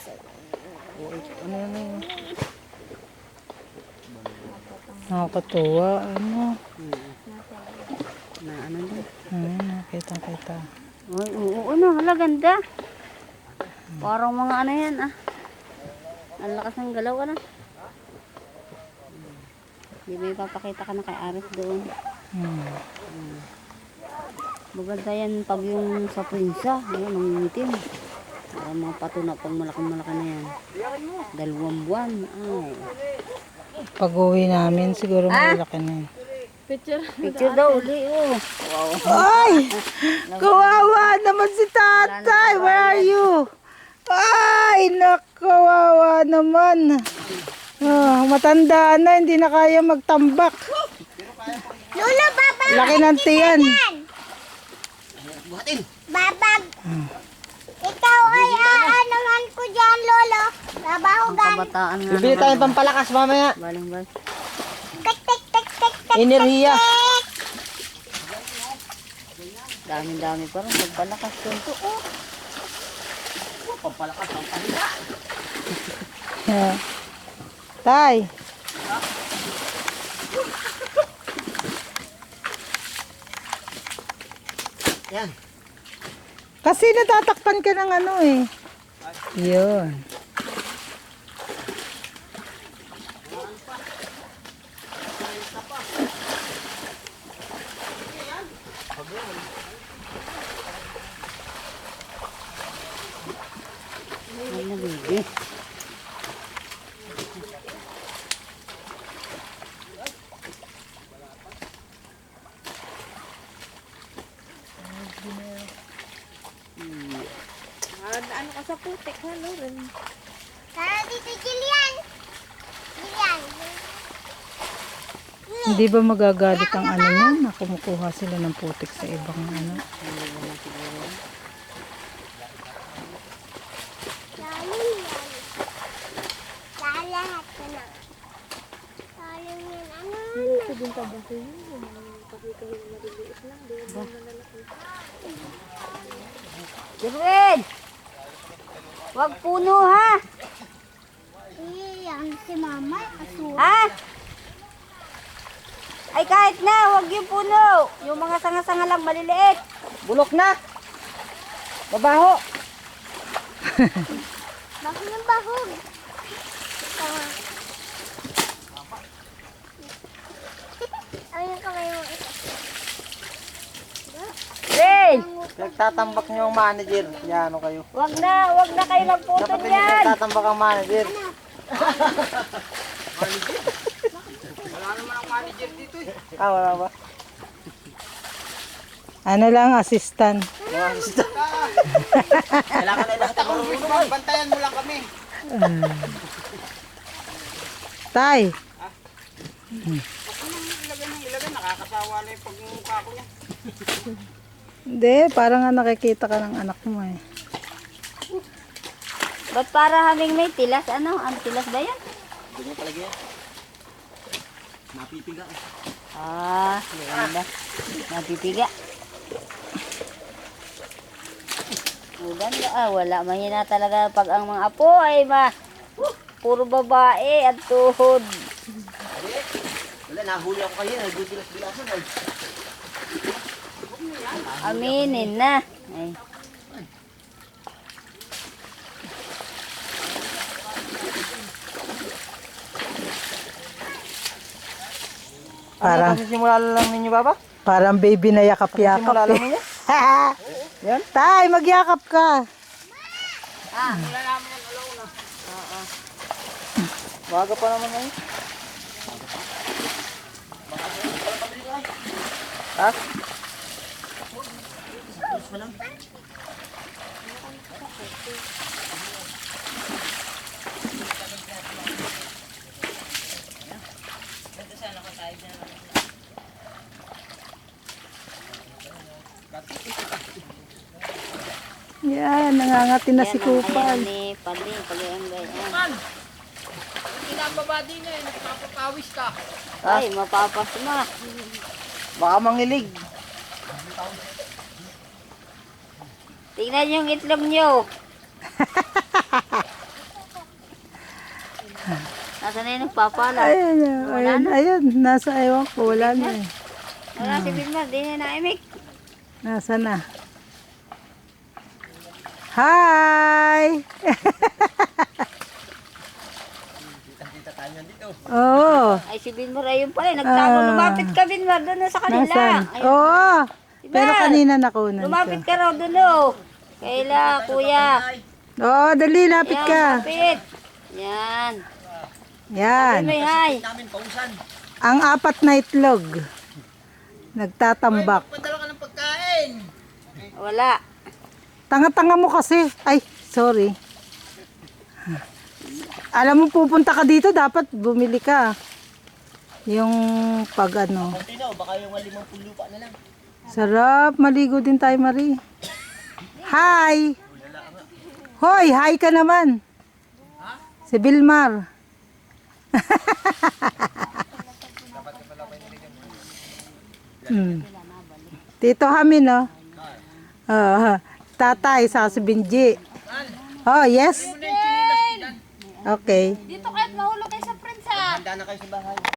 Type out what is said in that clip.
Ano yan eh? Nakakatuwa. Ano? Na ano din? Nakita. Ay, oo, ano, hala, ganda. Parang mga ano yan, ah. Ang lakas ng galaw, ano. Di ba ipapakita ka na kay Aris doon? Maganda yan pag yung sa prinsa. Ayan, nangingitim. Mga pato na pag malaki na yan. 2 buwan. Ay. Pag-uwi namin, siguro malaki na yun. Picture daw uli, oh. Wow. Ay! Kawawa naman si tatay! Where are you? Ay! Nakawawa naman. Matanda na, hindi na kaya magtambak. Lolo, babag! Laki ng tiyan. Babag! Ikaw ay aanaman ko dyan, Lolo. Babahugan. Kabataan nga. Bibili tayong pampalakas mamaya. Baling. Tek, tek, tek, tek, tek. Enerhiya. Dami pa rin. Magpalakas yun to, oh. Pampalakas, pampahiga. Tay. Yan. Kasi natatakpan ka ng ano eh. Yun. Ay, nabili. Ano ka sa putik, ha, Loren? Tara dito, Jillian. Jillian. Hindi ba magagalit ang ano yun? Na kumukuha sila ng putik sa ibang ano? Lalim yan. Lalahat ka na. Lalim yan. Ano? Sabihin ka ba sa'yo? Pakikahin na maliliit lang. Di ba malalaki? Jerwin! Wag puno, ha? Yan si Mama. Aso. Ha? Ay, kahit na, wag yung puno. Yung mga sanga-sanga lang, maliliit. Bulok na. Babaho. Bakit ng bahog? Ayun ka kayo. Hey! Nagtatambak niyo ang manager. Yan o kayo. Wag na kayo magputol Dapat hindi yan. nagtatambak ang manager. Wala ba? Ano lang, assistant. Kailangan na ilang taon. Bantayan mo lang kami. Tay. Ilagay, nakakasawa na yung pagmumukha ko niya. Hindi, parang nga nakikita ka ng anak mo eh. Ba't para haming may tilas? Ano? Ang tilas ba yan? Hindi mo palagi yan. Napipiga. Ah, yun ba? Napipiga. Maganda, wala. Mahina talaga pag ang mga apo ay puro babae at tuhod. Wala, nahuli ako kayo. Nagbibilas-bilasan. Aminin na. Ay. Parang, Kasi simula lang ninyo, Baba? parang baby na yakap-yakap Simula lang eh. ninyo? Yan. Tay, magyakap ka. Baga pa naman ngayon. Ha? Yan, nangangati na si Yan ang Kupal. ayan ni Pali. Pag-ianggay. Pinapaba din eh. Nagpapapawis ka. Ay, mapapasma. Baka mangilig. Tingnan yung itlog nyo. Nasaan na yung nagpapala? Ayan, ayan, ayan. Nasa ewan ko. Wala na eh. Wala si Vilmar, di na naimik. Nasa na? Hi! Oo. Ay, si Vilmar, ayun pala. Nagtago, lumapit ka, Vilmar, doon na sa kanila. Nasaan? Ayun. Oo. Pero Vilmar, kanina nakunan lumapit siya. ka raw doon, oh. Kaila, kuya. Oo, dali, lapit Yan, ka. lapit. Yan. Yan. May hi. Namin pausan. Ang 4 na itlog. Nagtatambak. Padala ka ng pagkain. Wala. Tanga-tanga mo kasi. Ay, sorry. Alam mo, pupunta ka dito, dapat bumili ka. Yung pag ano. Tino, baka yung 50 lupa na lang. Sarap, maligo din tayo, Marie. Hi! Hoy, hi ka naman. Si Vilmar. Tito Hamin, no? Tatay, sa si Benji. Oh, yes? Okay. Dito kahit mahulog kayo sa friends ha. Handa na kayo sa bahay.